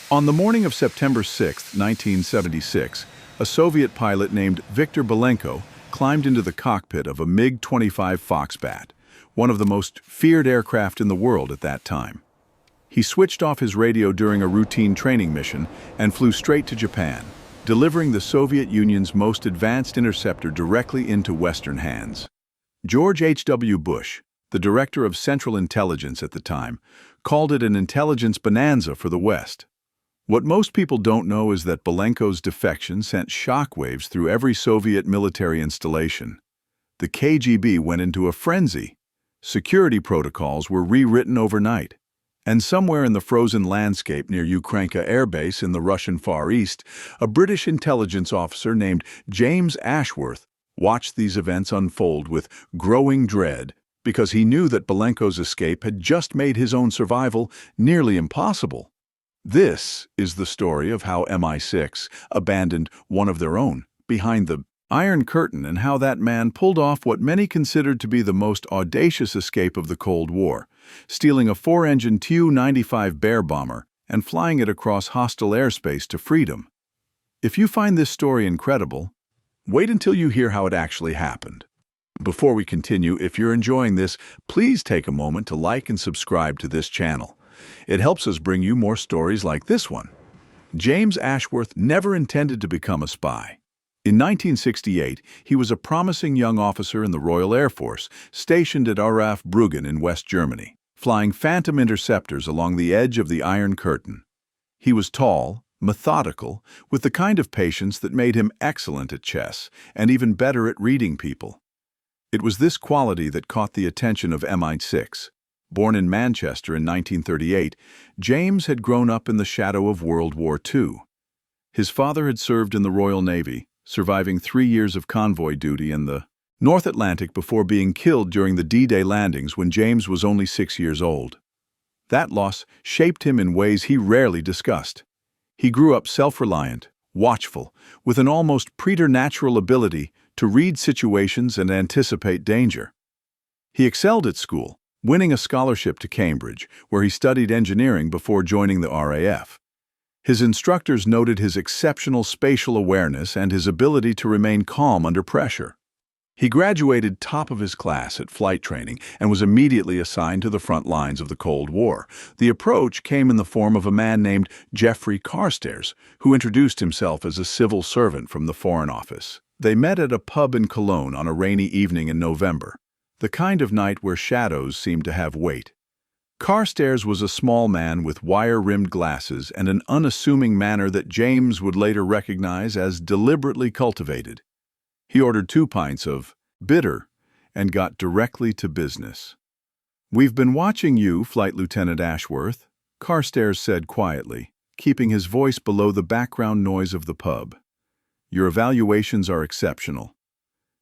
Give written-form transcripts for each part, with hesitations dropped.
On the morning of September 6, 1976, a Soviet pilot named Viktor Belenko climbed into the cockpit of a MiG-25 Foxbat, one of the most feared aircraft in the world at that time. He switched off his radio during a routine training mission and flew straight to Japan, delivering the Soviet Union's most advanced interceptor directly into Western hands. George H.W. Bush, the director of Central Intelligence at the time, called it an intelligence bonanza for the West. What most people don't know is that Belenko's defection sent shockwaves through every Soviet military installation. The KGB went into a frenzy. Security protocols were rewritten overnight. And somewhere in the frozen landscape near Ukrainka Air Base in the Russian Far East, a British intelligence officer named James Ashworth watched these events unfold with growing dread because he knew that Belenko's escape had just made his own survival nearly impossible. This is the story of how MI6 abandoned one of their own behind the Iron Curtain and how that man pulled off what many considered to be the most audacious escape of the Cold War, stealing a 4-engine Tu-95 Bear bomber and flying it across hostile airspace to freedom. If you find this story incredible, wait until you hear how it actually happened. Before we continue, if you're enjoying this, please take a moment to like and subscribe to this channel. It helps us bring you more stories like this one. James Ashworth never intended to become a spy. In 1968, he was a promising young officer in the Royal Air Force, stationed at RAF Bruggen in West Germany, flying Phantom interceptors along the edge of the Iron Curtain. He was tall, methodical, with the kind of patience that made him excellent at chess and even better at reading people. It was this quality that caught the attention of MI6. Born in Manchester in 1938, James had grown up in the shadow of World War II. His father had served in the Royal Navy, surviving 3 years of convoy duty in the North Atlantic before being killed during the D-Day landings when James was only 6 years old. That loss shaped him in ways he rarely discussed. He grew up self-reliant, watchful, with an almost preternatural ability to read situations and anticipate danger. He excelled at school, winning a scholarship to Cambridge, where he studied engineering before joining the RAF. His instructors noted his exceptional spatial awareness and his ability to remain calm under pressure. He graduated top of his class at flight training and was immediately assigned to the front lines of the Cold War. The approach came in the form of a man named Geoffrey Carstairs, who introduced himself as a civil servant from the Foreign Office. They met at a pub in Cologne on a rainy evening in November, the kind of night where shadows seemed to have weight. Carstairs was a small man with wire-rimmed glasses and an unassuming manner that James would later recognize as deliberately cultivated. He ordered 2 pints of bitter and got directly to business. "We've been watching you, Flight Lieutenant Ashworth," Carstairs said quietly, keeping his voice below the background noise of the pub. "Your evaluations are exceptional.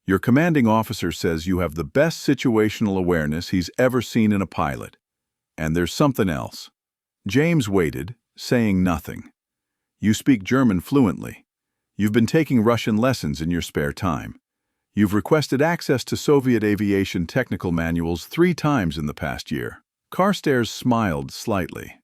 Your commanding officer says you have the best situational awareness he's ever seen in a pilot. And there's something else." James waited, saying nothing. "You speak German fluently. You've been taking Russian lessons in your spare time. You've requested access to Soviet aviation technical manuals 3 times in the past year." Carstairs smiled slightly.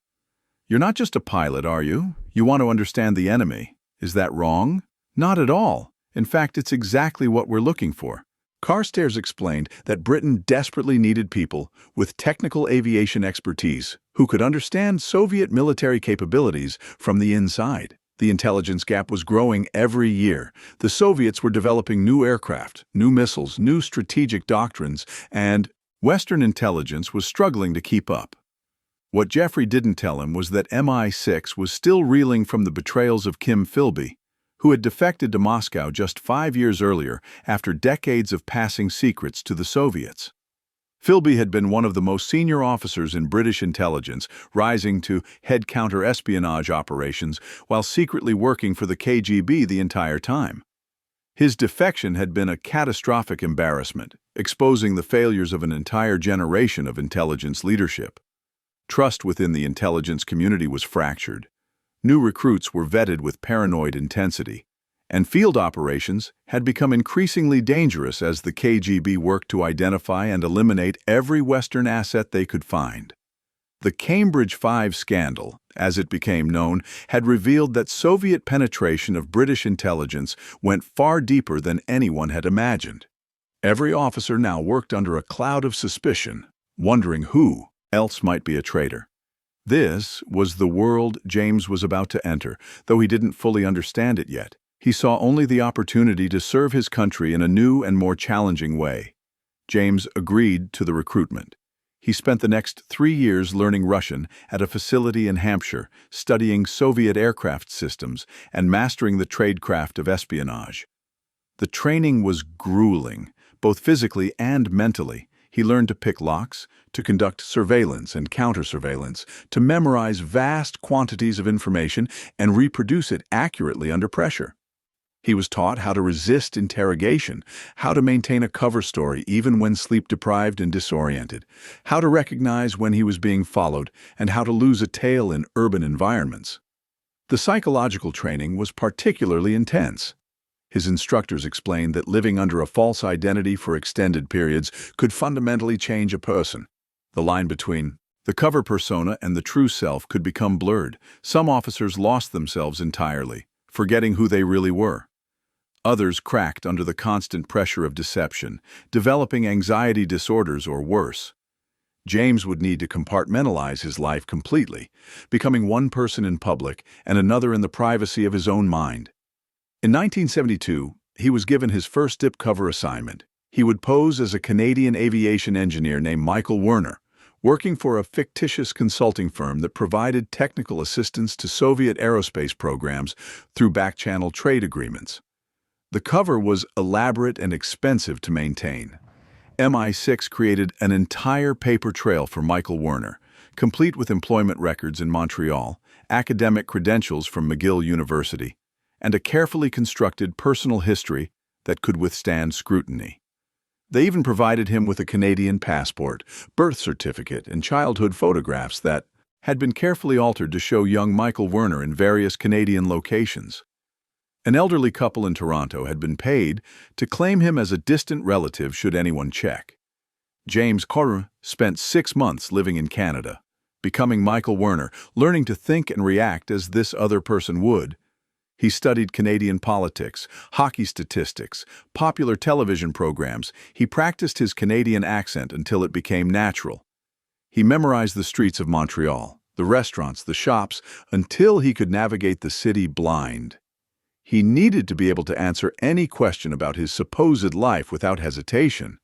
"You're not just a pilot, are you? You want to understand the enemy. Is that wrong?" "Not at all. In fact, it's exactly what we're looking for." Carstairs explained that Britain desperately needed people with technical aviation expertise who could understand Soviet military capabilities from the inside. The intelligence gap was growing every year. The Soviets were developing new aircraft, new missiles, new strategic doctrines, and Western intelligence was struggling to keep up. What Geoffrey didn't tell him was that MI6 was still reeling from the betrayals of Kim Philby, who had defected to Moscow just 5 years earlier after decades of passing secrets to the Soviets. Philby had been one of the most senior officers in British intelligence, rising to head counter-espionage operations while secretly working for the KGB the entire time. His defection had been a catastrophic embarrassment, exposing the failures of an entire generation of intelligence leadership. Trust within the intelligence community was fractured. New recruits were vetted with paranoid intensity, and field operations had become increasingly dangerous as the KGB worked to identify and eliminate every Western asset they could find. The Cambridge 5 scandal, as it became known, had revealed that Soviet penetration of British intelligence went far deeper than anyone had imagined. Every officer now worked under a cloud of suspicion, wondering who else might be a traitor. This was the world James was about to enter, though he didn't fully understand it yet. He saw only the opportunity to serve his country in a new and more challenging way. James agreed to the recruitment. He spent the next 3 years learning Russian at a facility in Hampshire, studying Soviet aircraft systems and mastering the tradecraft of espionage. The training was grueling, both physically and mentally. He learned to pick locks, to conduct surveillance and counter-surveillance, to memorize vast quantities of information and reproduce it accurately under pressure. He was taught how to resist interrogation, how to maintain a cover story even when sleep-deprived and disoriented, how to recognize when he was being followed, and how to lose a tail in urban environments. The psychological training was particularly intense. His instructors explained that living under a false identity for extended periods could fundamentally change a person. The line between the cover persona and the true self could become blurred. Some officers lost themselves entirely, forgetting who they really were. Others cracked under the constant pressure of deception, developing anxiety disorders or worse. James would need to compartmentalize his life completely, becoming one person in public and another in the privacy of his own mind. In 1972, he was given his first dip cover assignment. He would pose as a Canadian aviation engineer named Michael Werner, working for a fictitious consulting firm that provided technical assistance to Soviet aerospace programs through back-channel trade agreements. The cover was elaborate and expensive to maintain. MI6 created an entire paper trail for Michael Werner, complete with employment records in Montreal, academic credentials from McGill University, and a carefully constructed personal history that could withstand scrutiny. They even provided him with a Canadian passport, birth certificate, and childhood photographs that had been carefully altered to show young Michael Werner in various Canadian locations. An elderly couple in Toronto had been paid to claim him as a distant relative should anyone check. James Corr spent 6 months living in Canada, becoming Michael Werner, learning to think and react as this other person would. He studied Canadian politics, hockey statistics, popular television programs. He practiced his Canadian accent until it became natural. He memorized the streets of Montreal, the restaurants, the shops, until he could navigate the city blind. He needed to be able to answer any question about his supposed life without hesitation.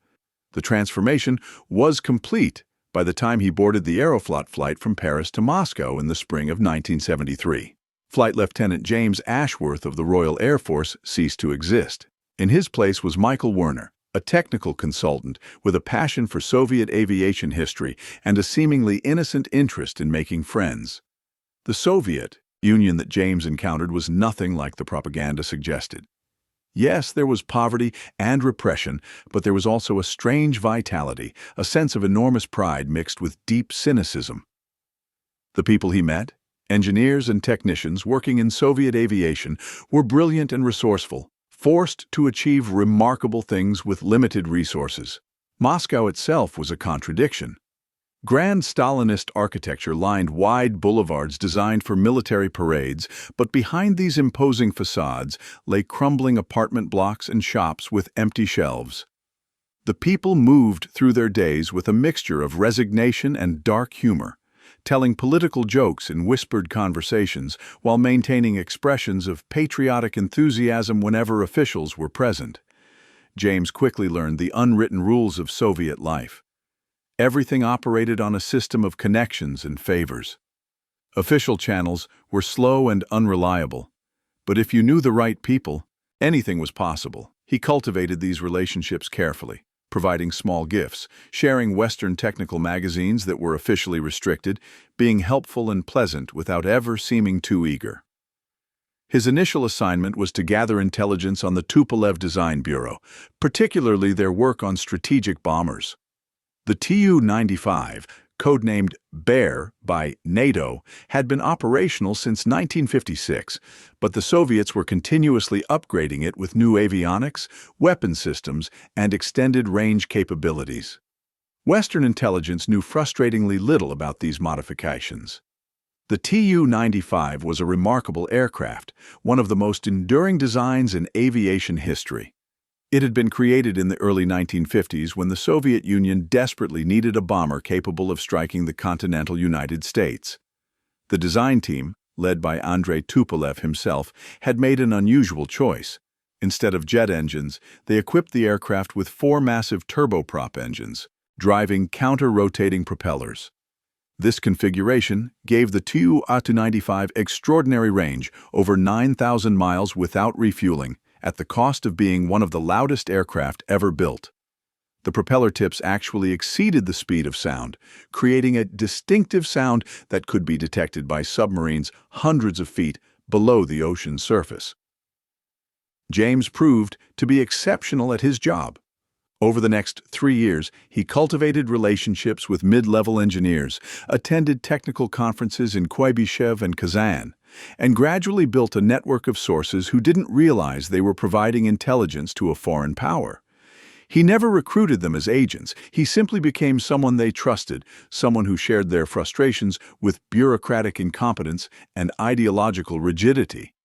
The transformation was complete by the time he boarded the Aeroflot flight from Paris to Moscow in the spring of 1973. Flight Lieutenant James Ashworth of the Royal Air Force ceased to exist. In his place was Michael Werner, a technical consultant with a passion for Soviet aviation history and a seemingly innocent interest in making friends. The Soviet Union that James encountered was nothing like the propaganda suggested. Yes, there was poverty and repression, but there was also a strange vitality, a sense of enormous pride mixed with deep cynicism. The people he met, engineers and technicians working in Soviet aviation, were brilliant and resourceful, forced to achieve remarkable things with limited resources. Moscow itself was a contradiction. Grand Stalinist architecture lined wide boulevards designed for military parades, but behind these imposing facades lay crumbling apartment blocks and shops with empty shelves. The people moved through their days with a mixture of resignation and dark humor, telling political jokes in whispered conversations while maintaining expressions of patriotic enthusiasm whenever officials were present. James quickly learned the unwritten rules of Soviet life. Everything operated on a system of connections and favors. Official channels were slow and unreliable, but if you knew the right people, anything was possible. He cultivated these relationships carefully, providing small gifts, sharing Western technical magazines that were officially restricted, being helpful and pleasant without ever seeming too eager. His initial assignment was to gather intelligence on the Tupolev Design Bureau, particularly their work on strategic bombers. The Tu-95, codenamed Bear by NATO, had been operational since 1956, but the Soviets were continuously upgrading it with new avionics, weapon systems, and extended-range capabilities. Western intelligence knew frustratingly little about these modifications. The Tu-95 was a remarkable aircraft, one of the most enduring designs in aviation history. It had been created in the early 1950s when the Soviet Union desperately needed a bomber capable of striking the continental United States. The design team, led by Andrei Tupolev himself, had made an unusual choice. Instead of jet engines, they equipped the aircraft with 4 massive turboprop engines, driving counter-rotating propellers. This configuration gave the Tu-95 extraordinary range, over 9,000 miles without refueling, at the cost of being one of the loudest aircraft ever built. The propeller tips actually exceeded the speed of sound, creating a distinctive sound that could be detected by submarines hundreds of feet below the ocean's surface. James proved to be exceptional at his job. Over the next 3 years, he cultivated relationships with mid-level engineers, attended technical conferences in Kuibyshev and Kazan, and gradually built a network of sources who didn't realize they were providing intelligence to a foreign power. He never recruited them as agents. He simply became someone they trusted, someone who shared their frustrations with bureaucratic incompetence and ideological rigidity.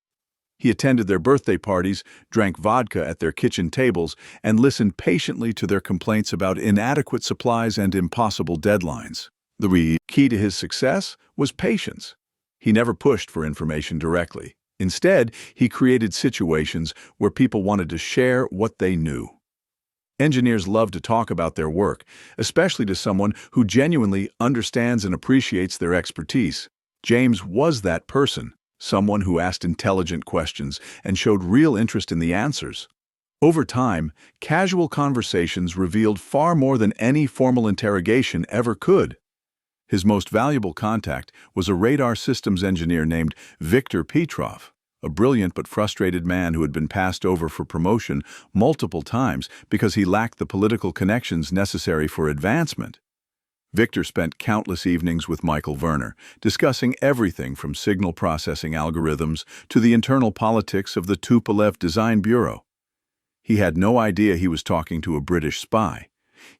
He attended their birthday parties, drank vodka at their kitchen tables, and listened patiently to their complaints about inadequate supplies and impossible deadlines. The key to his success was patience. He never pushed for information directly. Instead, he created situations where people wanted to share what they knew. Engineers love to talk about their work, especially to someone who genuinely understands and appreciates their expertise. James was that person, someone who asked intelligent questions and showed real interest in the answers. Over time, casual conversations revealed far more than any formal interrogation ever could. His most valuable contact was a radar systems engineer named Viktor Petrov, a brilliant but frustrated man who had been passed over for promotion multiple times because he lacked the political connections necessary for advancement. Victor spent countless evenings with Michael Werner, discussing everything from signal processing algorithms to the internal politics of the Tupolev Design Bureau. He had no idea he was talking to a British spy.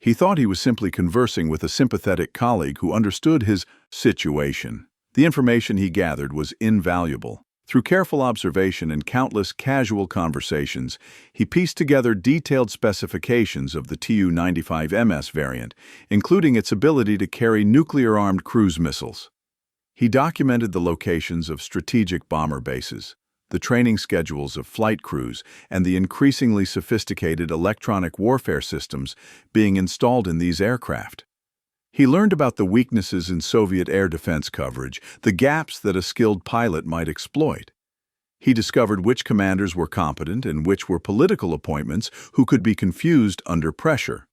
He thought he was simply conversing with a sympathetic colleague who understood his situation. The information he gathered was invaluable. Through careful observation and countless casual conversations, he pieced together detailed specifications of the Tu-95MS variant, including its ability to carry nuclear-armed cruise missiles. He documented the locations of strategic bomber bases, the training schedules of flight crews, and the increasingly sophisticated electronic warfare systems being installed in these aircraft. He learned about the weaknesses in Soviet air defense coverage, the gaps that a skilled pilot might exploit. He discovered which commanders were competent and which were political appointments who could be confused under pressure.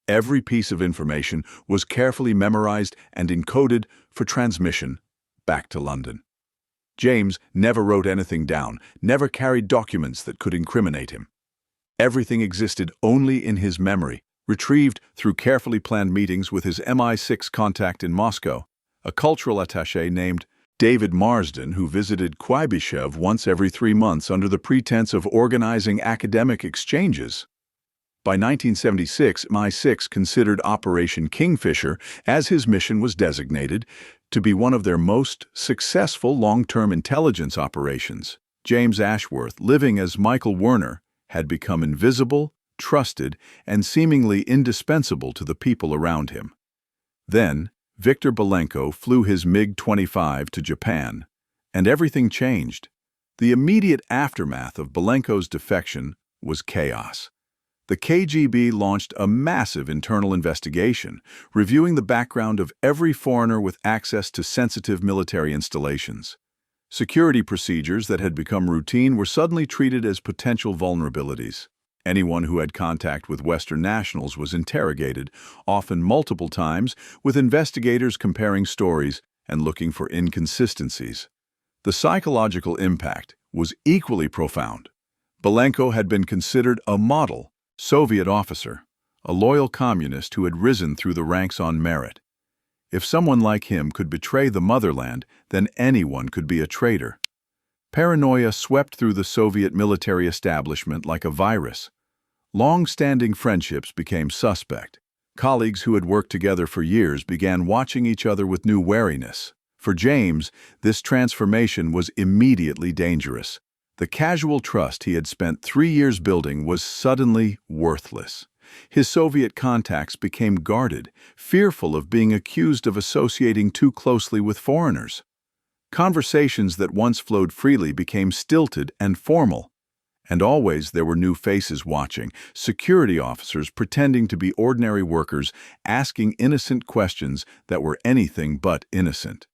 Every piece of information was carefully memorized and encoded for transmission back to London. James never wrote anything down, never carried documents that could incriminate him. Everything existed only in his memory, retrieved through carefully planned meetings with his MI6 contact in Moscow, a cultural attaché named David Marsden, who visited Kuibyshev once every 3 months under the pretense of organizing academic exchanges. By 1976, MI6 considered Operation Kingfisher, as his mission was designated, to be one of their most successful long-term intelligence operations. James Ashworth, living as Michael Werner, had become invisible, trusted, and seemingly indispensable to the people around him. Then, Viktor Belenko flew his MiG-25 to Japan, and everything changed. The immediate aftermath of Belenko's defection was chaos. The KGB launched a massive internal investigation, reviewing the background of every foreigner with access to sensitive military installations. Security procedures that had become routine were suddenly treated as potential vulnerabilities. Anyone who had contact with Western nationals was interrogated, often multiple times, with investigators comparing stories and looking for inconsistencies. The psychological impact was equally profound. Belenko had been considered a model Soviet officer, a loyal communist who had risen through the ranks on merit. If someone like him could betray the motherland, then anyone could be a traitor. Paranoia swept through the Soviet military establishment like a virus. Long-standing friendships became suspect. Colleagues who had worked together for years began watching each other with new wariness. For James, this transformation was immediately dangerous. The casual trust he had spent 3 years building was suddenly worthless. His Soviet contacts became guarded, fearful of being accused of associating too closely with foreigners. Conversations that once flowed freely became stilted and formal. And always there were new faces watching, security officers pretending to be ordinary workers, asking innocent questions that were anything but innocent.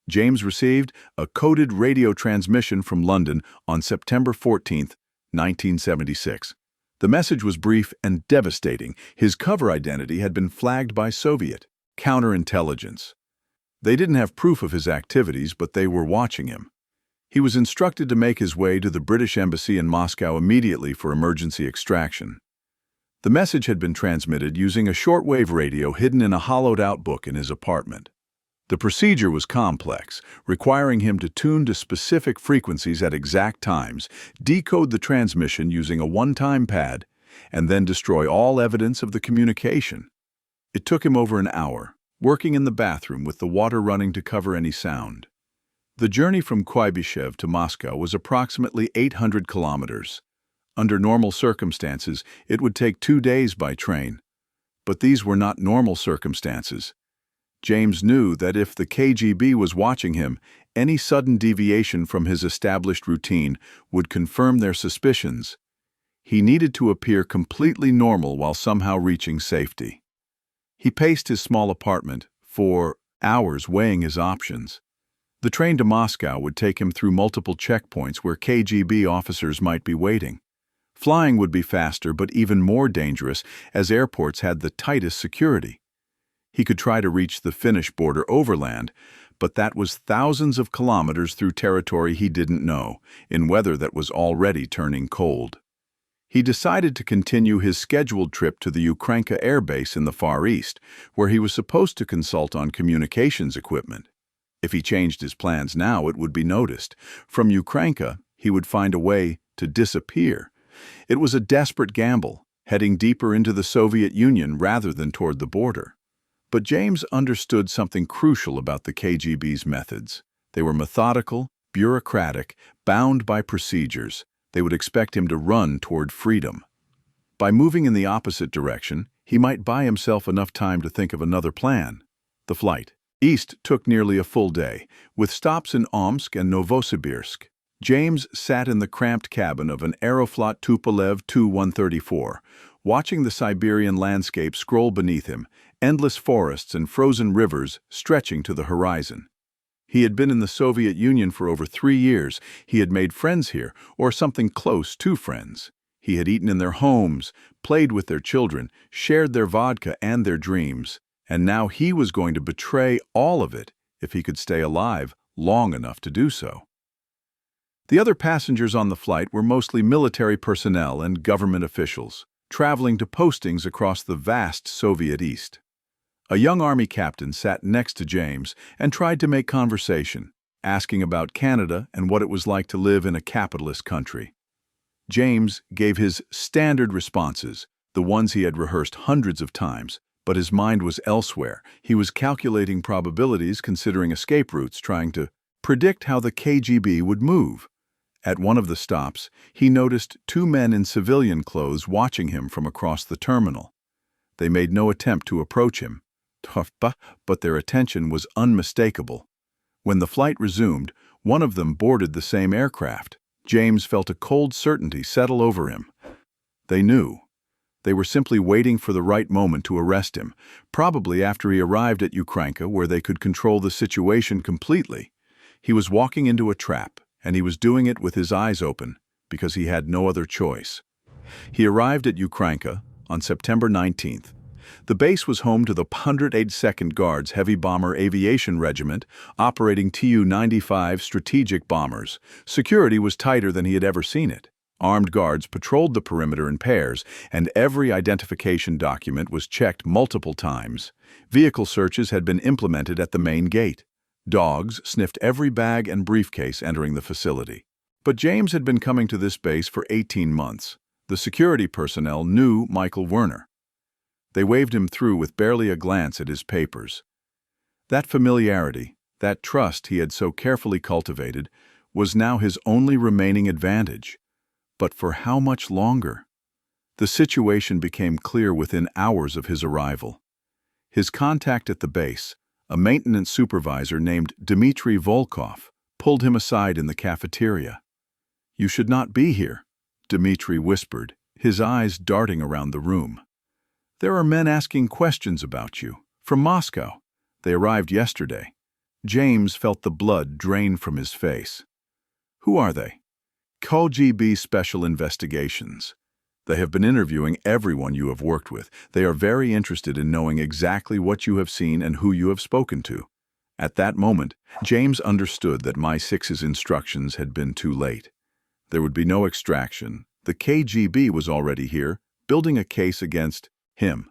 James received a coded radio transmission from London on September 14, 1976. The message was brief and devastating. His cover identity had been flagged by Soviet counterintelligence. They didn't have proof of his activities, but they were watching him. He was instructed to make his way to the British Embassy in Moscow immediately for emergency extraction. The message had been transmitted using a shortwave radio hidden in a hollowed-out book in his apartment. The procedure was complex, requiring him to tune to specific frequencies at exact times, decode the transmission using a one-time pad, and then destroy all evidence of the communication. It took him over an hour, working in the bathroom with the water running to cover any sound. The journey from Kuibyshev to Moscow was approximately 800 kilometers. Under normal circumstances, it would take 2 days by train. But these were not normal circumstances. James knew that if the KGB was watching him, any sudden deviation from his established routine would confirm their suspicions. He needed to appear completely normal while somehow reaching safety. He paced his small apartment for hours, weighing his options. The train to Moscow would take him through multiple checkpoints where KGB officers might be waiting. Flying would be faster, but even more dangerous, as airports had the tightest security. He could try to reach the Finnish border overland, but that was thousands of kilometers through territory he didn't know, in weather that was already turning cold. He decided to continue his scheduled trip to the Ukrainka Air Base in the Far East, where he was supposed to consult on communications equipment. If he changed his plans now, it would be noticed. From Ukrainka, he would find a way to disappear. It was a desperate gamble, heading deeper into the Soviet Union rather than toward the border. But James understood something crucial about the KGB's methods. They were methodical, bureaucratic, bound by procedures. They would expect him to run toward freedom. By moving in the opposite direction, he might buy himself enough time to think of another plan. The flight east took nearly a full day, with stops in Omsk and Novosibirsk. James sat in the cramped cabin of an Aeroflot Tupolev Tu-134, watching the Siberian landscape scroll beneath him, endless forests and frozen rivers stretching to the horizon. He had been in the Soviet Union for over 3 years. He had made friends here, or something close to friends. He had eaten in their homes, played with their children, shared their vodka and their dreams, and now he was going to betray all of it if he could stay alive long enough to do so. The other passengers on the flight were mostly military personnel and government officials, traveling to postings across the vast Soviet East. A young army captain sat next to James and tried to make conversation, asking about Canada and what it was like to live in a capitalist country. James gave his standard responses, the ones he had rehearsed hundreds of times, but his mind was elsewhere. He was calculating probabilities, considering escape routes, trying to predict how the KGB would move. At one of the stops, he noticed 2 men in civilian clothes watching him from across the terminal. They made no attempt to approach him, but their attention was unmistakable. When the flight resumed, one of them boarded the same aircraft. James felt a cold certainty settle over him. They knew. They were simply waiting for the right moment to arrest him, probably after he arrived at Ukrainka, where they could control the situation completely. He was walking into a trap, and he was doing it with his eyes open, because he had no other choice. He arrived at Ukrainka on September 19th. The base was home to the 182nd Guards Heavy Bomber Aviation Regiment, operating Tu-95 strategic bombers. Security was tighter than he had ever seen it. Armed guards patrolled the perimeter in pairs, and every identification document was checked multiple times. Vehicle searches had been implemented at the main gate. Dogs sniffed every bag and briefcase entering the facility. But James had been coming to this base for 18 months. The security personnel knew Michael Werner. They waved him through with barely a glance at his papers. That familiarity, that trust he had so carefully cultivated, was now his only remaining advantage. But for how much longer? The situation became clear within hours of his arrival. His contact at the base, a maintenance supervisor named Dmitry Volkov, pulled him aside in the cafeteria. "You should not be here," Dmitry whispered, his eyes darting around the room. "There are men asking questions about you, from Moscow. They arrived yesterday." James felt the blood drain from his face. "Who are they?" "KGB Special Investigations. They have been interviewing everyone you have worked with. They are very interested in knowing exactly what you have seen and who you have spoken to." At that moment, James understood that MI6's instructions had been too late. There would be no extraction. The KGB was already here, building a case against him.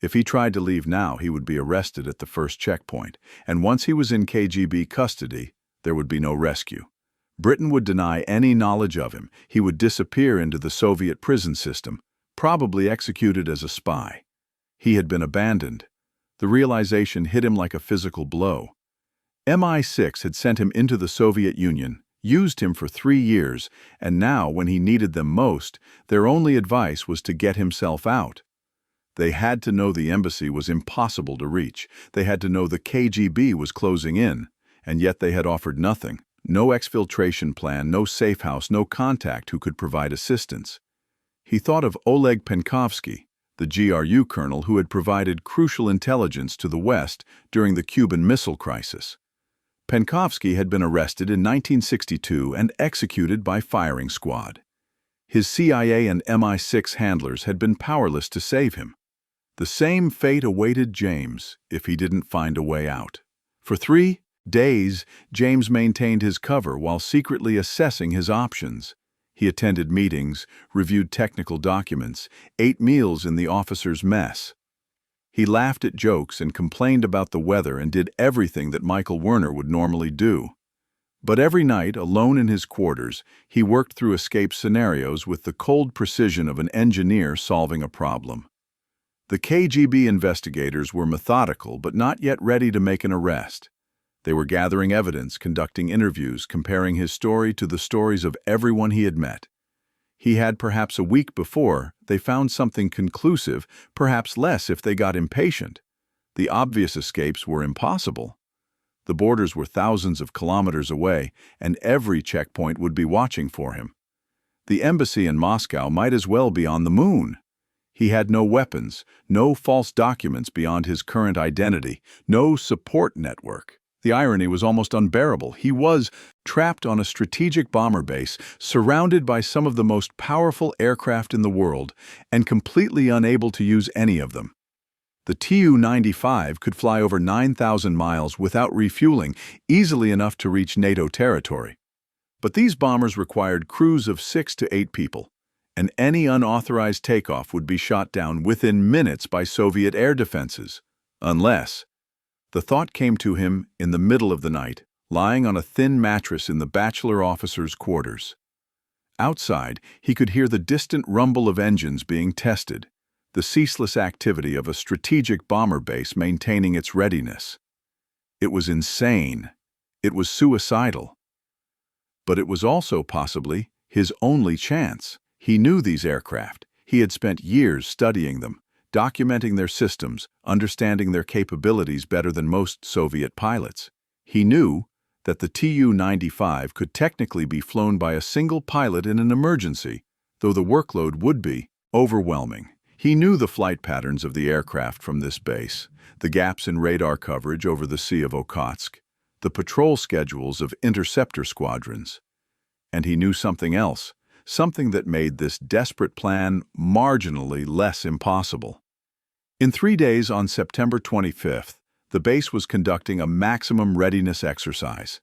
If he tried to leave now, he would be arrested at the first checkpoint, and once he was in KGB custody, there would be no rescue. Britain would deny any knowledge of him. He would disappear into the Soviet prison system, probably executed as a spy. He had been abandoned. The realization hit him like a physical blow. MI6 had sent him into the Soviet Union, used him for 3 years, and now, when he needed them most, their only advice was to get himself out. They had to know the embassy was impossible to reach. They had to know the KGB was closing in, and yet they had offered nothing. No exfiltration plan, no safe house, no contact who could provide assistance. He thought of Oleg Penkovsky, the GRU colonel who had provided crucial intelligence to the West during the Cuban Missile Crisis. Penkovsky had been arrested in 1962 and executed by firing squad. His CIA and MI6 handlers had been powerless to save him. The same fate awaited James if he didn't find a way out. For 3 days, James maintained his cover while secretly assessing his options. He attended meetings, reviewed technical documents, ate meals in the officers' mess. He laughed at jokes and complained about the weather and did everything that Michael Werner would normally do. But every night, alone in his quarters, he worked through escape scenarios with the cold precision of an engineer solving a problem. The KGB investigators were methodical but not yet ready to make an arrest. They were gathering evidence, conducting interviews, comparing his story to the stories of everyone he had met. He had, perhaps a week before, they found something conclusive, perhaps less if they got impatient. The obvious escapes were impossible. The borders were thousands of kilometers away, and every checkpoint would be watching for him. The embassy in Moscow might as well be on the moon. He had no weapons, no false documents beyond his current identity, no support network. The irony was almost unbearable. He was trapped on a strategic bomber base, surrounded by some of the most powerful aircraft in the world, and completely unable to use any of them. The Tu-95 could fly over 9,000 miles without refueling, easily enough to reach NATO territory. But these bombers required crews of 6 to 8 people, and any unauthorized takeoff would be shot down within minutes by Soviet air defenses, unless— The thought came to him in the middle of the night, lying on a thin mattress in the bachelor officers' quarters. Outside, he could hear the distant rumble of engines being tested, the ceaseless activity of a strategic bomber base maintaining its readiness. It was insane. It was suicidal. But it was also possibly his only chance. He knew these aircraft. He had spent years studying them, documenting their systems, understanding their capabilities better than most Soviet pilots. He knew that the Tu-95 could technically be flown by a single pilot in an emergency, though the workload would be overwhelming. He knew the flight patterns of the aircraft from this base, the gaps in radar coverage over the Sea of Okhotsk, the patrol schedules of interceptor squadrons. And he knew something else, something that made this desperate plan marginally less impossible. In 3 days on September 25th, the base was conducting a maximum readiness exercise.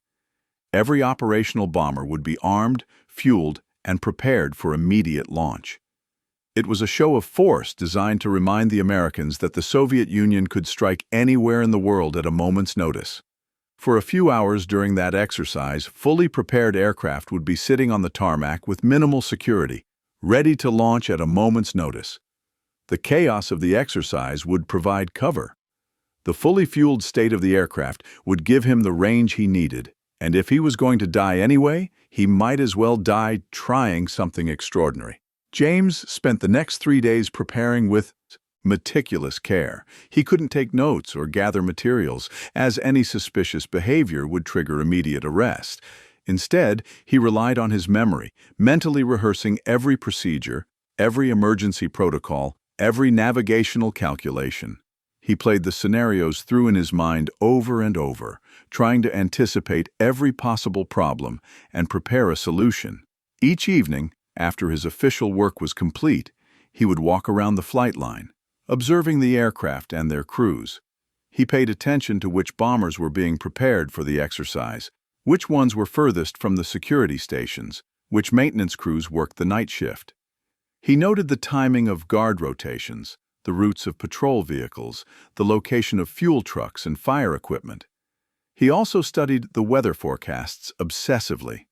Every operational bomber would be armed, fueled, and prepared for immediate launch. It was a show of force designed to remind the Americans that the Soviet Union could strike anywhere in the world at a moment's notice. For a few hours during that exercise, fully prepared aircraft would be sitting on the tarmac with minimal security, ready to launch at a moment's notice. The chaos of the exercise would provide cover. The fully fueled state of the aircraft would give him the range he needed, and if he was going to die anyway, he might as well die trying something extraordinary. James spent the next 3 days preparing with meticulous care. He couldn't take notes or gather materials, as any suspicious behavior would trigger immediate arrest. Instead, he relied on his memory, mentally rehearsing every procedure, every emergency protocol, every navigational calculation. He played the scenarios through in his mind over and over, trying to anticipate every possible problem and prepare a solution. Each evening, after his official work was complete, he would walk around the flight line, observing the aircraft and their crews. He paid attention to which bombers were being prepared for the exercise, which ones were furthest from the security stations, which maintenance crews worked the night shift. He noted the timing of guard rotations, the routes of patrol vehicles, the location of fuel trucks and fire equipment. He also studied the weather forecasts obsessively.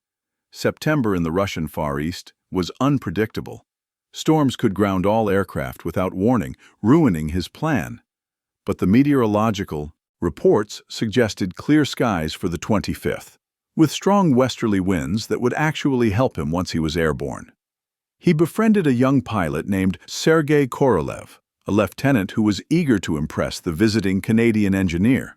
September in the Russian Far East was unpredictable. Storms could ground all aircraft without warning, ruining his plan. But the meteorological reports suggested clear skies for the 25th, with strong westerly winds that would actually help him once he was airborne. He befriended a young pilot named Sergei Korolev, a lieutenant who was eager to impress the visiting Canadian engineer.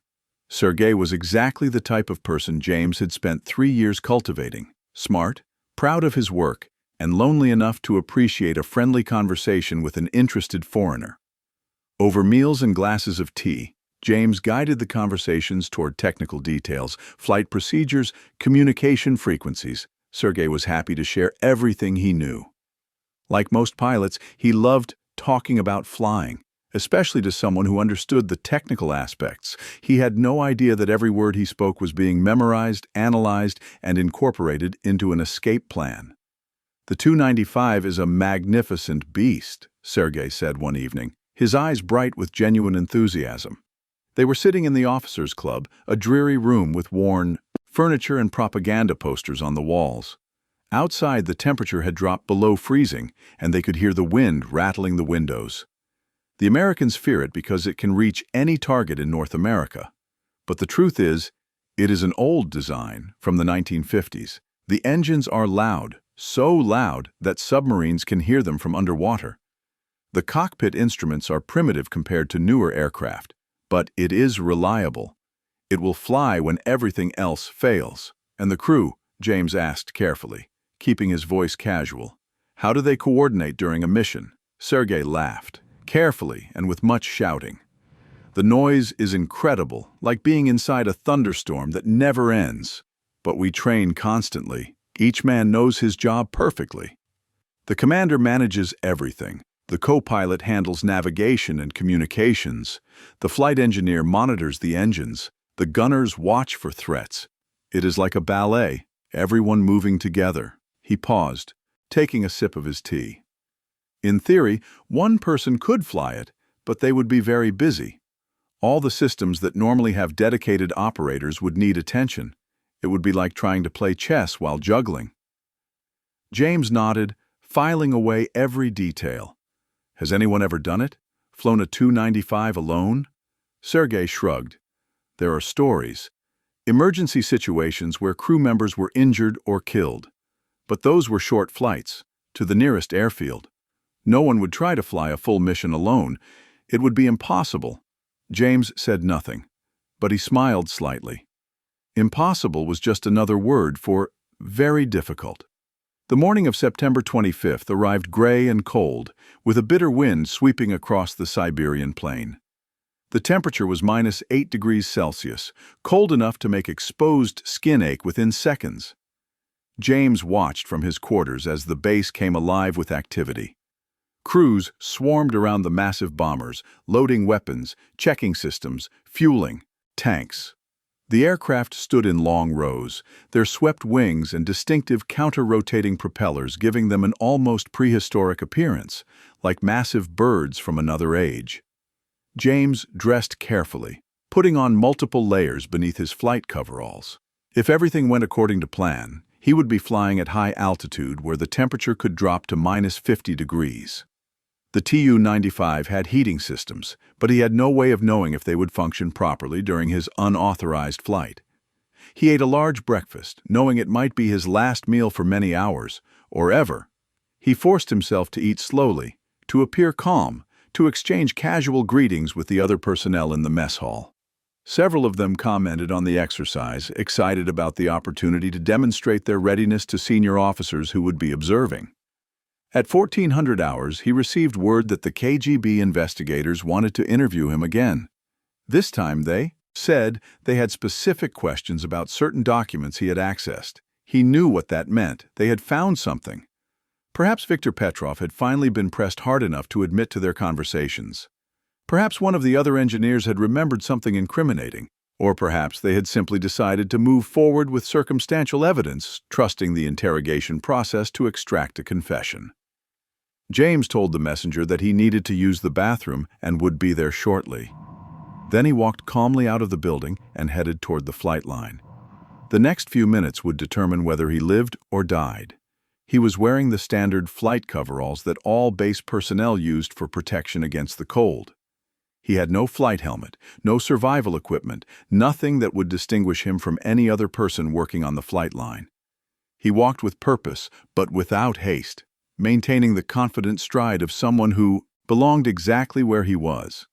Sergei was exactly the type of person James had spent 3 years cultivating: smart, proud of his work, and lonely enough to appreciate a friendly conversation with an interested foreigner. Over meals and glasses of tea, James guided the conversations toward technical details, flight procedures, communication frequencies. Sergei was happy to share everything he knew. Like most pilots, he loved talking about flying, especially to someone who understood the technical aspects. He had no idea that every word he spoke was being memorized, analyzed, and incorporated into an escape plan. "The Tu-95 is a magnificent beast," Sergei said one evening, his eyes bright with genuine enthusiasm. They were sitting in the officers' club, a dreary room with worn furniture and propaganda posters on the walls. Outside, the temperature had dropped below freezing, and they could hear the wind rattling the windows. The Americans fear it because it can reach any target in North America. But the truth is, it is an old design from the 1950s. The engines are loud, so loud that submarines can hear them from underwater. The cockpit instruments are primitive compared to newer aircraft, but it is reliable. It will fly when everything else fails. "And the crew?" James asked carefully, keeping his voice casual. "How do they coordinate during a mission?" Sergei laughed, carefully and with much shouting. "The noise is incredible, like being inside a thunderstorm that never ends. But we train constantly. Each man knows his job perfectly. The commander manages everything. The co-pilot handles navigation and communications. The flight engineer monitors the engines. The gunners watch for threats. It is like a ballet, everyone moving together." He paused, taking a sip of his tea. "In theory, one person could fly it, but they would be very busy. All the systems that normally have dedicated operators would need attention. It would be like trying to play chess while juggling." James nodded, filing away every detail. "Has anyone ever done it? Flown a Tu-95 alone?" Sergei shrugged. "There are stories. Emergency situations where crew members were injured or killed. But those were short flights, to the nearest airfield. No one would try to fly a full mission alone. It would be impossible." James said nothing, but he smiled slightly. Impossible was just another word for very difficult. The morning of September 25th arrived gray and cold, with a bitter wind sweeping across the Siberian plain. The temperature was -8 degrees Celsius, cold enough to make exposed skin ache within seconds. James watched from his quarters as the base came alive with activity. Crews swarmed around the massive bombers, loading weapons, checking systems, fueling, tanks. The aircraft stood in long rows, their swept wings and distinctive counter-rotating propellers giving them an almost prehistoric appearance, like massive birds from another age. James dressed carefully, putting on multiple layers beneath his flight coveralls. If everything went according to plan, he would be flying at high altitude where the temperature could drop to -50 degrees. The Tu-95 had heating systems, but he had no way of knowing if they would function properly during his unauthorized flight. He ate a large breakfast, knowing it might be his last meal for many hours, or ever. He forced himself to eat slowly, to appear calm, to exchange casual greetings with the other personnel in the mess hall. Several of them commented on the exercise, excited about the opportunity to demonstrate their readiness to senior officers who would be observing. At 1400 hours, he received word that the KGB investigators wanted to interview him again. This time they said they had specific questions about certain documents he had accessed. He knew what that meant. They had found something. Perhaps Viktor Petrov had finally been pressed hard enough to admit to their conversations. Perhaps one of the other engineers had remembered something incriminating, or perhaps they had simply decided to move forward with circumstantial evidence, trusting the interrogation process to extract a confession. James told the messenger that he needed to use the bathroom and would be there shortly. Then he walked calmly out of the building and headed toward the flight line. The next few minutes would determine whether he lived or died. He was wearing the standard flight coveralls that all base personnel used for protection against the cold. He had no flight helmet, no survival equipment, nothing that would distinguish him from any other person working on the flight line. He walked with purpose, but without haste, maintaining the confident stride of someone who belonged exactly where he was.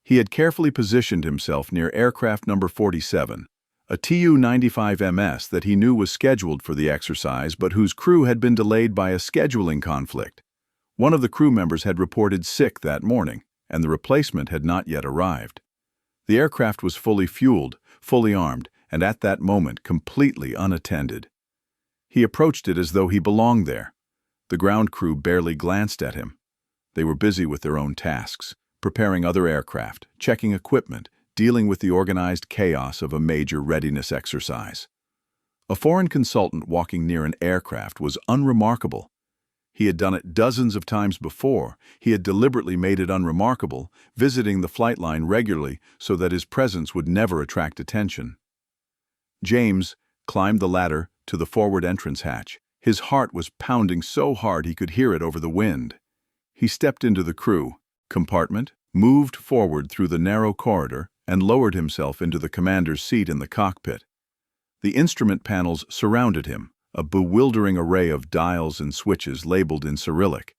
He had carefully positioned himself near aircraft number 47, a Tu-95 MS that he knew was scheduled for the exercise but whose crew had been delayed by a scheduling conflict. One of the crew members had reported sick that morning, and the replacement had not yet arrived. The aircraft was fully fueled, fully armed, and at that moment completely unattended. He approached it as though he belonged there. The ground crew barely glanced at him. They were busy with their own tasks, preparing other aircraft, checking equipment, dealing with the organized chaos of a major readiness exercise. A foreign consultant walking near an aircraft was unremarkable. He had done it dozens of times before. He had deliberately made it unremarkable, visiting the flight line regularly so that his presence would never attract attention. James climbed the ladder to the forward entrance hatch. His heart was pounding so hard he could hear it over the wind. He stepped into the crew compartment, moved forward through the narrow corridor, and lowered himself into the commander's seat in the cockpit. The instrument panels surrounded him, a bewildering array of dials and switches labeled in Cyrillic.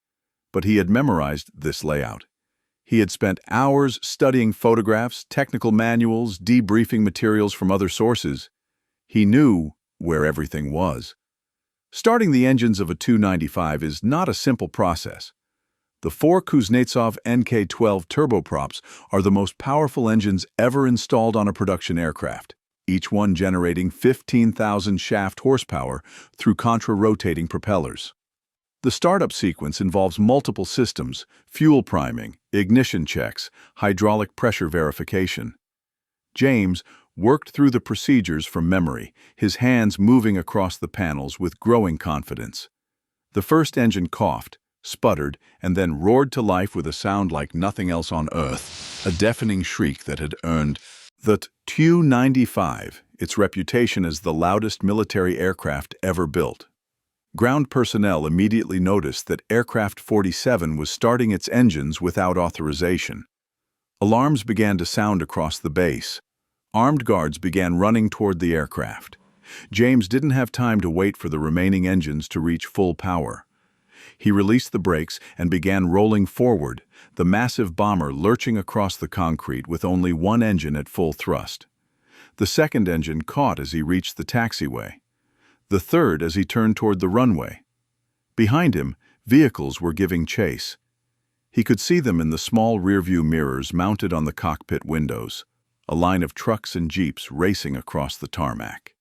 But he had memorized this layout. He had spent hours studying photographs, technical manuals, debriefing materials from other sources. He knew where everything was. Starting the engines of a Tu-95 is not a simple process. The 4 Kuznetsov NK-12 turboprops are the most powerful engines ever installed on a production aircraft, each one generating 15,000 shaft horsepower through contra-rotating propellers. The startup sequence involves multiple systems: fuel priming, ignition checks, hydraulic pressure verification. James worked through the procedures from memory, his hands moving across the panels with growing confidence. The first engine coughed, sputtered, and then roared to life with a sound like nothing else on Earth, a deafening shriek that had earned the Tu-95 its reputation as the loudest military aircraft ever built. Ground personnel immediately noticed that Aircraft 47 was starting its engines without authorization. Alarms began to sound across the base. Armed guards began running toward the aircraft. James didn't have time to wait for the remaining engines to reach full power. He released the brakes and began rolling forward, the massive bomber lurching across the concrete with only one engine at full thrust. The second engine caught as he reached the taxiway. The third as he turned toward the runway. Behind him, vehicles were giving chase. He could see them in the small rearview mirrors mounted on the cockpit windows, a line of trucks and jeeps racing across the tarmac.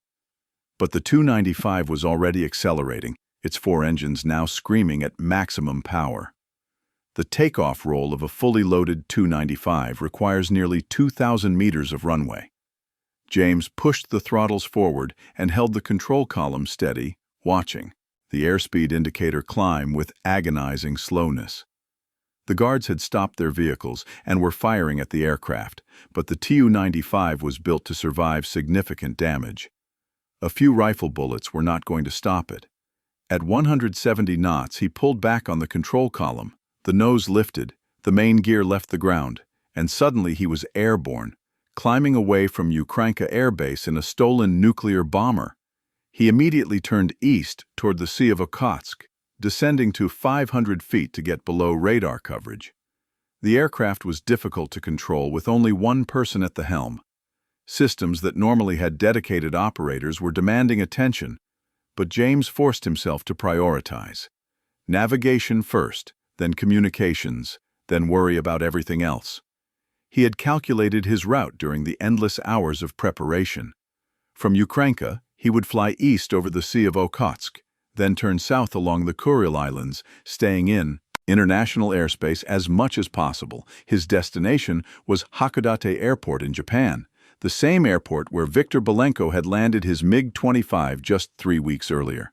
But the Tu-95 was already accelerating, its 4 engines now screaming at maximum power. The takeoff roll of a fully loaded Tu-95 requires nearly 2,000 meters of runway. James pushed the throttles forward and held the control column steady, watching the airspeed indicator climb with agonizing slowness. The guards had stopped their vehicles and were firing at the aircraft, but the Tu-95 was built to survive significant damage. A few rifle bullets were not going to stop it. At 170 knots, he pulled back on the control column, The nose lifted, the main gear left the ground, and suddenly he was airborne, climbing away from Ukrainka Air Base in a stolen nuclear bomber. He immediately turned east toward the Sea of Okhotsk, descending to 500 feet to get below radar coverage. The aircraft was difficult to control with only one person at the helm. Systems that normally had dedicated operators were demanding attention, but James forced himself to prioritize. Navigation first, then communications, then worry about everything else. He had calculated his route during the endless hours of preparation. From Ukrainka, he would fly east over the Sea of Okhotsk, then turn south along the Kuril Islands, staying in international airspace as much as possible. His destination was Hakodate Airport in Japan, the same airport where Viktor Belenko had landed his MiG-25 just 3 weeks earlier.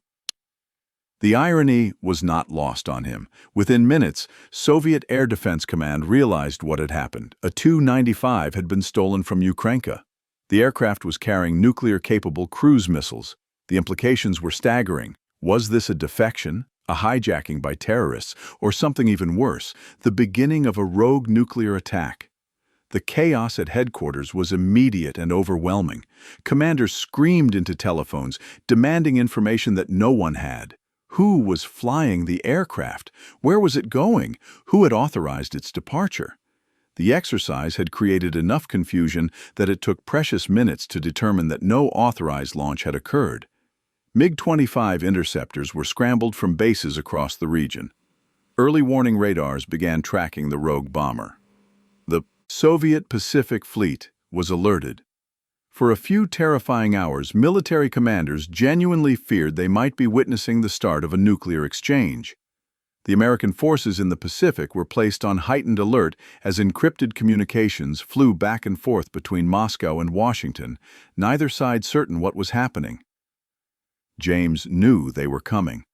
The irony was not lost on him. Within minutes, Soviet Air Defense Command realized what had happened. A Tu-95 had been stolen from Ukrainka. The aircraft was carrying nuclear-capable cruise missiles. The implications were staggering. Was this a defection, a hijacking by terrorists, or something even worse, the beginning of a rogue nuclear attack? The chaos at headquarters was immediate and overwhelming. Commanders screamed into telephones, demanding information that no one had. Who was flying the aircraft? Where was it going? Who had authorized its departure? The exercise had created enough confusion that it took precious minutes to determine that no authorized launch had occurred. MiG-25 interceptors were scrambled from bases across the region. Early warning radars began tracking the rogue bomber. The Soviet Pacific Fleet was alerted. For a few terrifying hours, military commanders genuinely feared they might be witnessing the start of a nuclear exchange. The American forces in the Pacific were placed on heightened alert as encrypted communications flew back and forth between Moscow and Washington, neither side certain what was happening. James knew they were coming.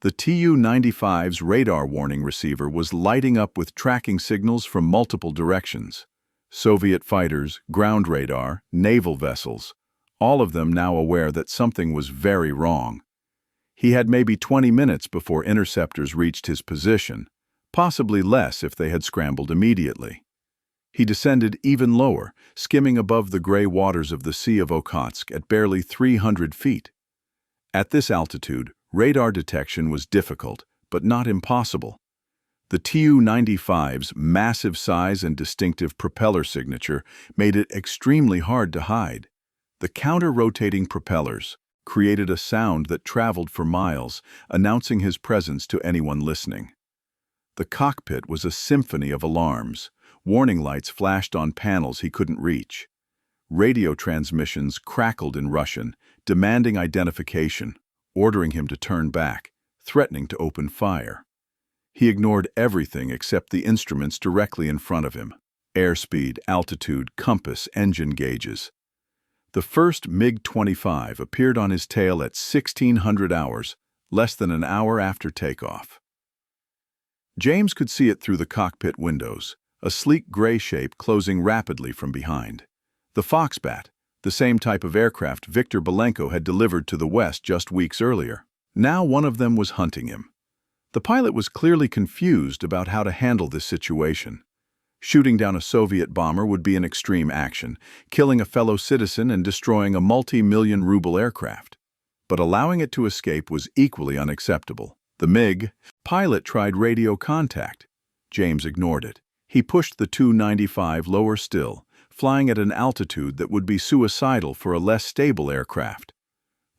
The Tu-95's radar warning receiver was lighting up with tracking signals from multiple directions. Soviet fighters, ground radar, naval vessels, all of them now aware that something was very wrong. He had maybe 20 minutes before interceptors reached his position, possibly less if they had scrambled immediately. He descended even lower, skimming above the gray waters of the Sea of Okhotsk at barely 300 feet. At this altitude, radar detection was difficult, but not impossible. The Tu-95's massive size and distinctive propeller signature made it extremely hard to hide. The counter-rotating propellers created a sound that traveled for miles, announcing his presence to anyone listening. The cockpit was a symphony of alarms. Warning lights flashed on panels he couldn't reach. Radio transmissions crackled in Russian, demanding identification, ordering him to turn back, threatening to open fire. He ignored everything except the instruments directly in front of him: airspeed, altitude, compass, engine gauges. The first MiG-25 appeared on his tail at 1600 hours, less than an hour after takeoff. James could see it through the cockpit windows, a sleek gray shape closing rapidly from behind. The Foxbat, the same type of aircraft Viktor Belenko had delivered to the West just weeks earlier. Now one of them was hunting him. The pilot was clearly confused about how to handle this situation. Shooting down a Soviet bomber would be an extreme action, killing a fellow citizen and destroying a multi-million ruble aircraft. But allowing it to escape was equally unacceptable. The MiG pilot tried radio contact. James ignored it. He pushed the Tu-95 lower still, flying at an altitude that would be suicidal for a less stable aircraft.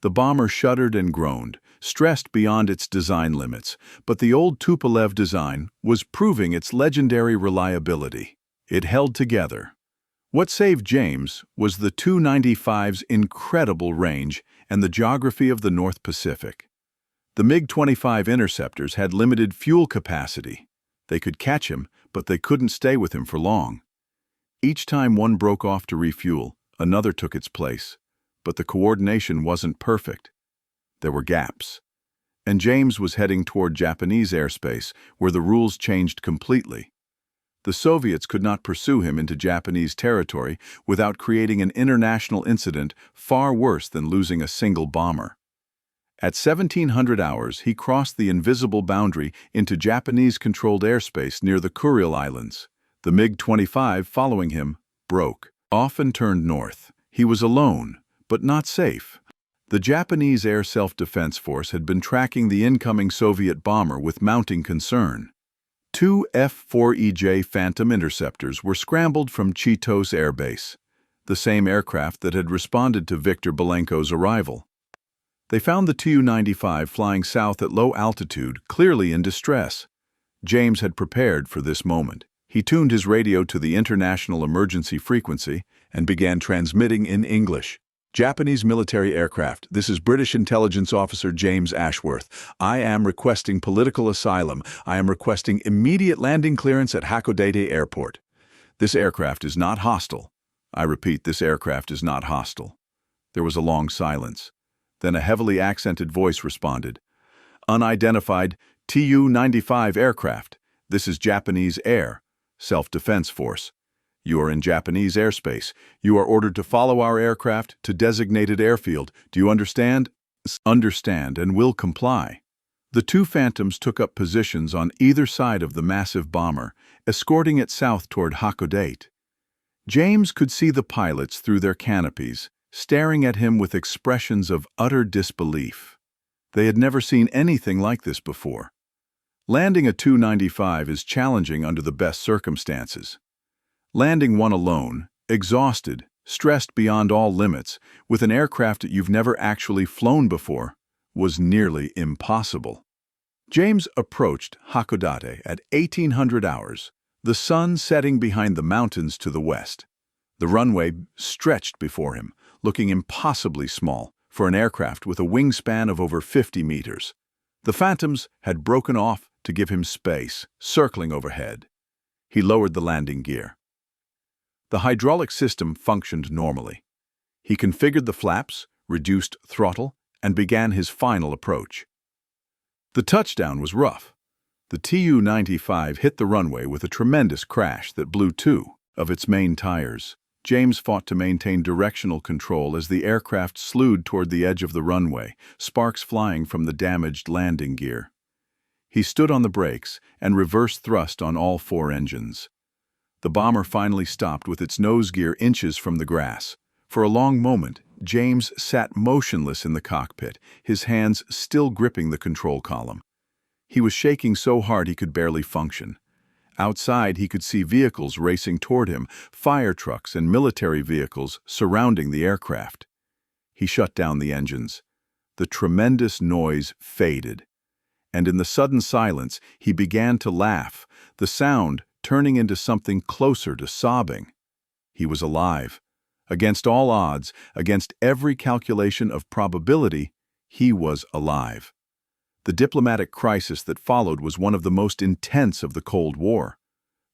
The bomber shuddered and groaned, stressed beyond its design limits, but the old Tupolev design was proving its legendary reliability. It held together. What saved James was the Tu-95's incredible range and the geography of the North Pacific. The MiG-25 interceptors had limited fuel capacity. They could catch him, but they couldn't stay with him for long. Each time one broke off to refuel, another took its place. But the coordination wasn't perfect. There were gaps. And James was heading toward Japanese airspace, where the rules changed completely. The Soviets could not pursue him into Japanese territory without creating an international incident far worse than losing a single bomber. At 1700 hours, he crossed the invisible boundary into Japanese-controlled airspace near the Kuril Islands. The MiG-25, following him, broke, off and turned north. He was alone, but not safe. The Japanese Air Self-Defense Force had been tracking the incoming Soviet bomber with mounting concern. Two F-4EJ Phantom interceptors were scrambled from Chitos Air Base, the same aircraft that had responded to Viktor Belenko's arrival. They found the Tu-95 flying south at low altitude, clearly in distress. James had prepared for this moment. He tuned his radio to the international emergency frequency and began transmitting in English. Japanese military aircraft, this is British intelligence officer James Ashworth. I am requesting political asylum. I am requesting immediate landing clearance at Hakodate Airport. This aircraft is not hostile. I repeat, this aircraft is not hostile. There was a long silence. Then a heavily accented voice responded. Unidentified Tu-95 aircraft. This is Japanese Air Self-Defense Force. You are in Japanese airspace. You are ordered to follow our aircraft to designated airfield. Do you understand? Understand and will comply. The two Phantoms took up positions on either side of the massive bomber, escorting it south toward Hakodate. James could see the pilots through their canopies, staring at him with expressions of utter disbelief. They had never seen anything like this before. Landing a Tu-95 is challenging under the best circumstances. Landing one alone, exhausted, stressed beyond all limits, with an aircraft that you've never actually flown before, was nearly impossible. James approached Hakodate at 1800 hours, the sun setting behind the mountains to the west. The runway stretched before him, looking impossibly small for an aircraft with a wingspan of over 50 meters. The Phantoms had broken off to give him space, circling overhead. He lowered the landing gear. The hydraulic system functioned normally. He configured the flaps, reduced throttle, and began his final approach. The touchdown was rough. The Tu-95 hit the runway with a tremendous crash that blew two of its main tires. James fought to maintain directional control as the aircraft slewed toward the edge of the runway, sparks flying from the damaged landing gear. He stood on the brakes and reverse thrust on all four engines. The bomber finally stopped with its nose gear inches from the grass. For a long moment, James sat motionless in the cockpit, his hands still gripping the control column. He was shaking so hard he could barely function. Outside, he could see vehicles racing toward him, fire trucks and military vehicles surrounding the aircraft. He shut down the engines. The tremendous noise faded, and in the sudden silence, he began to laugh, the sound turning into something closer to sobbing. He was alive. Against all odds, against every calculation of probability, he was alive. The diplomatic crisis that followed was one of the most intense of the Cold War.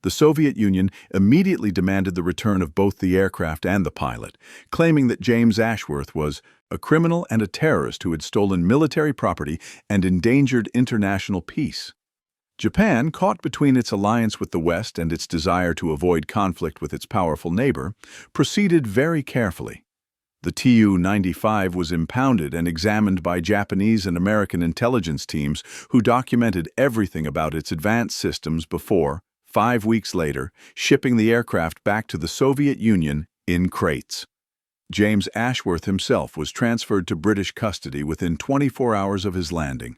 The Soviet Union immediately demanded the return of both the aircraft and the pilot, claiming that James Ashworth was a criminal and a terrorist who had stolen military property and endangered international peace. Japan, caught between its alliance with the West and its desire to avoid conflict with its powerful neighbor, proceeded very carefully. The Tu-95 was impounded and examined by Japanese and American intelligence teams who documented everything about its advanced systems before, 5 weeks later, shipping the aircraft back to the Soviet Union in crates. James Ashworth himself was transferred to British custody within 24 hours of his landing.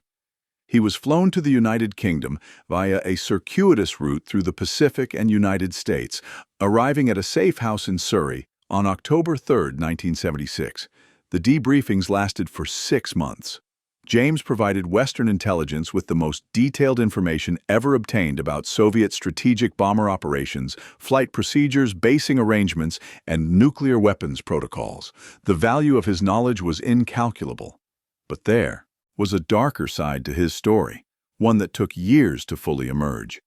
He was flown to the United Kingdom via a circuitous route through the Pacific and United States, arriving at a safe house in Surrey on October 3, 1976. The debriefings lasted for 6 months. James provided Western intelligence with the most detailed information ever obtained about Soviet strategic bomber operations, flight procedures, basing arrangements, and nuclear weapons protocols. The value of his knowledge was incalculable. But there was a darker side to his story, one that took years to fully emerge.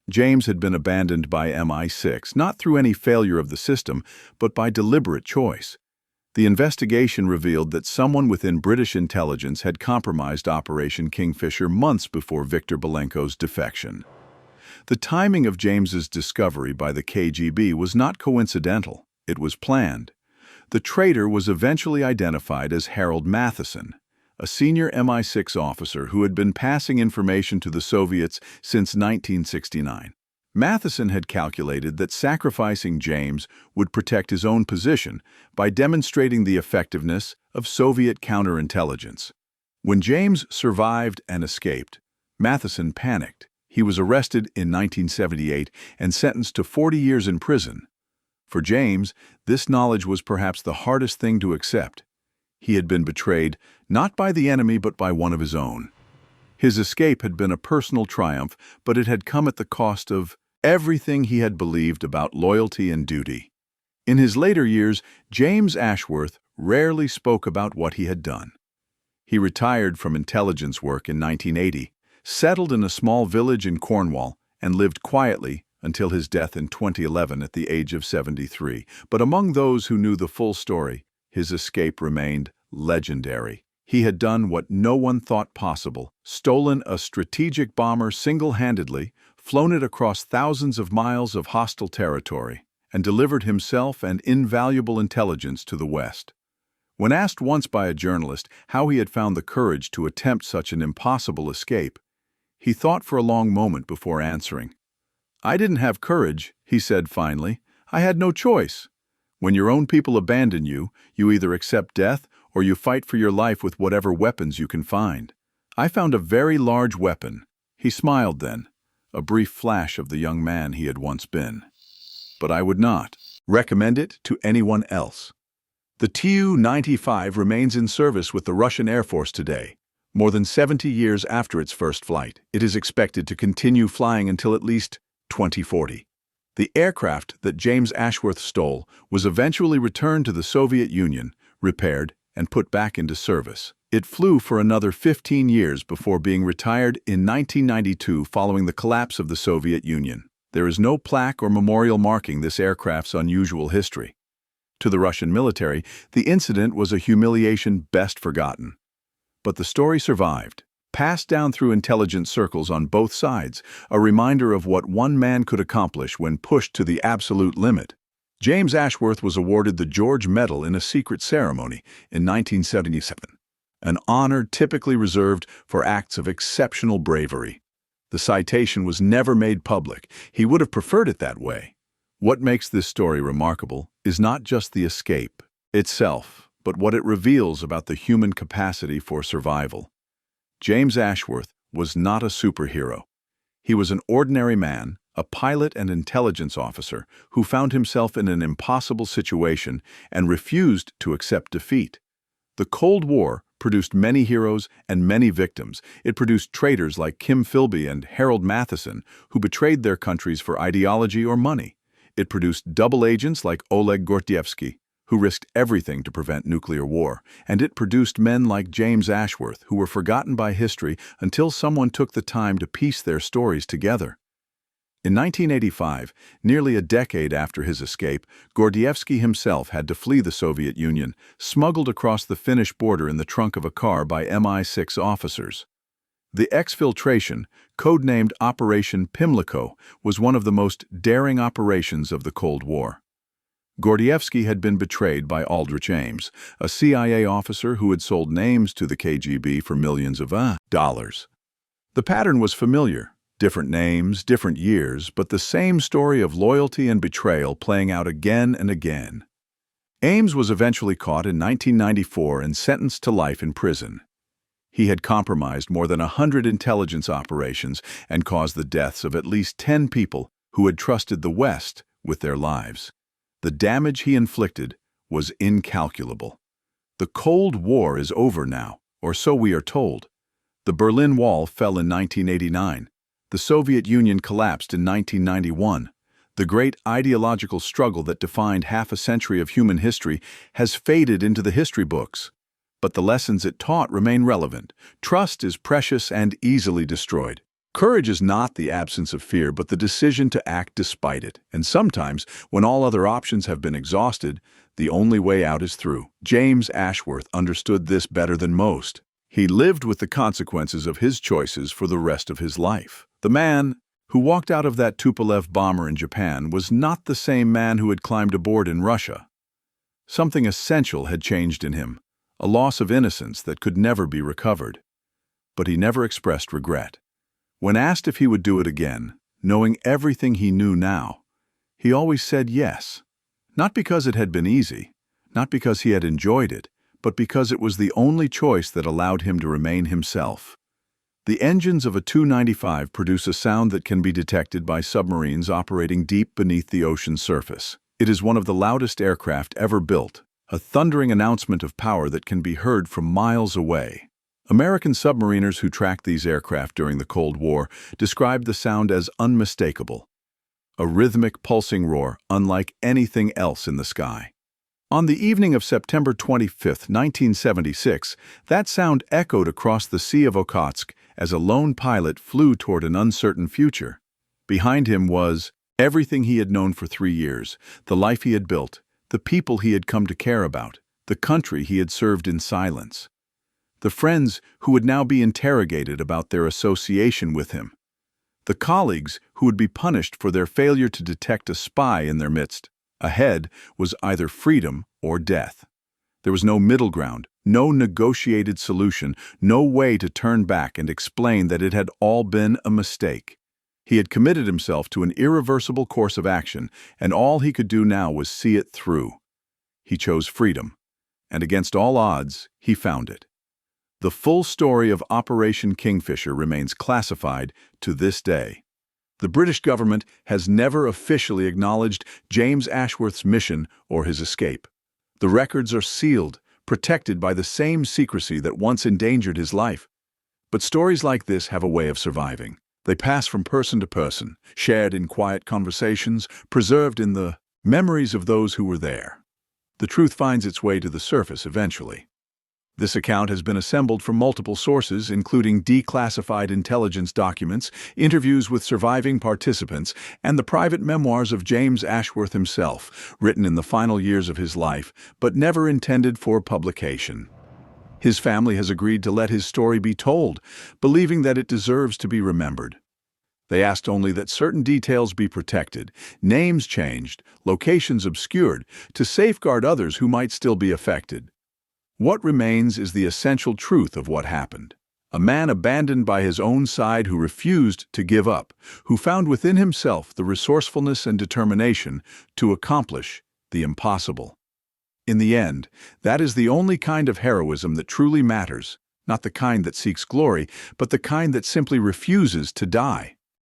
James had been abandoned by MI6, not through any failure of the system, but by deliberate choice. The investigation revealed that someone within British intelligence had compromised Operation Kingfisher months before Viktor Belenko's defection. The timing of James's discovery by the KGB was not coincidental, it was planned. The traitor was eventually identified as Harold Matheson, a senior MI6 officer who had been passing information to the Soviets since 1969. Matheson had calculated that sacrificing James would protect his own position by demonstrating the effectiveness of Soviet counterintelligence. When James survived and escaped, Matheson panicked. He was arrested in 1978 and sentenced to 40 years in prison. For James, this knowledge was perhaps the hardest thing to accept. He had been betrayed not by the enemy but by one of his own. His escape had been a personal triumph, but it had come at the cost of everything he had believed about loyalty and duty. In his later years, James Ashworth rarely spoke about what he had done. He retired from intelligence work in 1980, settled in a small village in Cornwall, and lived quietly until his death in 2011 at the age of 73. But among those who knew the full story, his escape remained legendary. He had done what no one thought possible, stolen a strategic bomber single-handedly, flown it across thousands of miles of hostile territory, and delivered himself and invaluable intelligence to the West. When asked once by a journalist how he had found the courage to attempt such an impossible escape, he thought for a long moment before answering. "I didn't have courage," he said finally. "I had no choice. When your own people abandon you, you either accept death or you fight for your life with whatever weapons you can find. I found a very large weapon." He smiled then, a brief flash of the young man he had once been. "But I would not recommend it to anyone else." The Tu-95 remains in service with the Russian Air Force today. More than 70 years after its first flight, it is expected to continue flying until at least 2040. The aircraft that James Ashworth stole was eventually returned to the Soviet Union, repaired, and put back into service. It flew for another 15 years before being retired in 1992 following the collapse of the Soviet Union. There is no plaque or memorial marking this aircraft's unusual history. To the Russian military, the incident was a humiliation best forgotten. But the story survived, passed down through intelligence circles on both sides, a reminder of what one man could accomplish when pushed to the absolute limit. James Ashworth was awarded the George Medal in a secret ceremony in 1977, an honor typically reserved for acts of exceptional bravery. The citation was never made public. He would have preferred it that way. What makes this story remarkable is not just the escape itself, but what it reveals about the human capacity for survival. James Ashworth was not a superhero. He was an ordinary man, a pilot and intelligence officer who found himself in an impossible situation and refused to accept defeat. The Cold War produced many heroes and many victims. It produced traitors like Kim Philby and Harold Matheson, who betrayed their countries for ideology or money. It produced double agents like Oleg Gordievsky, who risked everything to prevent nuclear war. And it produced men like James Ashworth, who were forgotten by history until someone took the time to piece their stories together. In 1985, nearly a decade after his escape, Gordievsky himself had to flee the Soviet Union, smuggled across the Finnish border in the trunk of a car by MI6 officers. The exfiltration, codenamed Operation Pimlico, was one of the most daring operations of the Cold War. Gordievsky had been betrayed by Aldrich Ames, a CIA officer who had sold names to the KGB for millions of dollars. The pattern was familiar. Different names, different years, but the same story of loyalty and betrayal playing out again and again. Ames was eventually caught in 1994 and sentenced to life in prison. He had compromised more than 100 intelligence operations and caused the deaths of at least 10 people who had trusted the West with their lives. The damage he inflicted was incalculable. The Cold War is over now, or so we are told. The Berlin Wall fell in 1989. The Soviet Union collapsed in 1991. The great ideological struggle that defined half a century of human history has faded into the history books. But the lessons it taught remain relevant. Trust is precious and easily destroyed. Courage is not the absence of fear, but the decision to act despite it. And sometimes, when all other options have been exhausted, the only way out is through. James Ashworth understood this better than most. He lived with the consequences of his choices for the rest of his life. The man who walked out of that Tupolev bomber in Japan was not the same man who had climbed aboard in Russia. Something essential had changed in him. a loss of innocence that could never be recovered. But he never expressed regret. When asked if he would do it again, knowing everything he knew now, he always said yes. Not because it had been easy, not because he had enjoyed it, but because it was the only choice that allowed him to remain himself. The engines of a Tu-95 produce a sound that can be detected by submarines operating deep beneath the ocean's surface. It is one of the loudest aircraft ever built, a thundering announcement of power that can be heard from miles away. American submariners who tracked these aircraft during the Cold War described the sound as unmistakable, a rhythmic pulsing roar unlike anything else in the sky. On the evening of September 25, 1976, that sound echoed across the Sea of Okhotsk as a lone pilot flew toward an uncertain future. Behind him was everything he had known for 3 years, the life he had built, the people he had come to care about, the country he had served in silence. The friends who would now be interrogated about their association with him. The colleagues who would be punished for their failure to detect a spy in their midst. Ahead was either freedom or death. There was no middle ground, no negotiated solution, no way to turn back and explain that it had all been a mistake. He had committed himself to an irreversible course of action, and all he could do now was see it through. He chose freedom, and against all odds, he found it. The full story of Operation Kingfisher remains classified to this day. The British government has never officially acknowledged James Ashworth's mission or his escape. The records are sealed, protected by the same secrecy that once endangered his life. But stories like this have a way of surviving. They pass from person to person, shared in quiet conversations, preserved in the memories of those who were there. The truth finds its way to the surface eventually. This account has been assembled from multiple sources, including declassified intelligence documents, interviews with surviving participants, and the private memoirs of James Ashworth himself, written in the final years of his life, but never intended for publication. His family has agreed to let his story be told, believing that it deserves to be remembered. They asked only that certain details be protected, names changed, locations obscured, to safeguard others who might still be affected. What remains is the essential truth of what happened. A man abandoned by his own side who refused to give up, who found within himself the resourcefulness and determination to accomplish the impossible. In the end, that is the only kind of heroism that truly matters, not the kind that seeks glory, but the kind that simply refuses to die.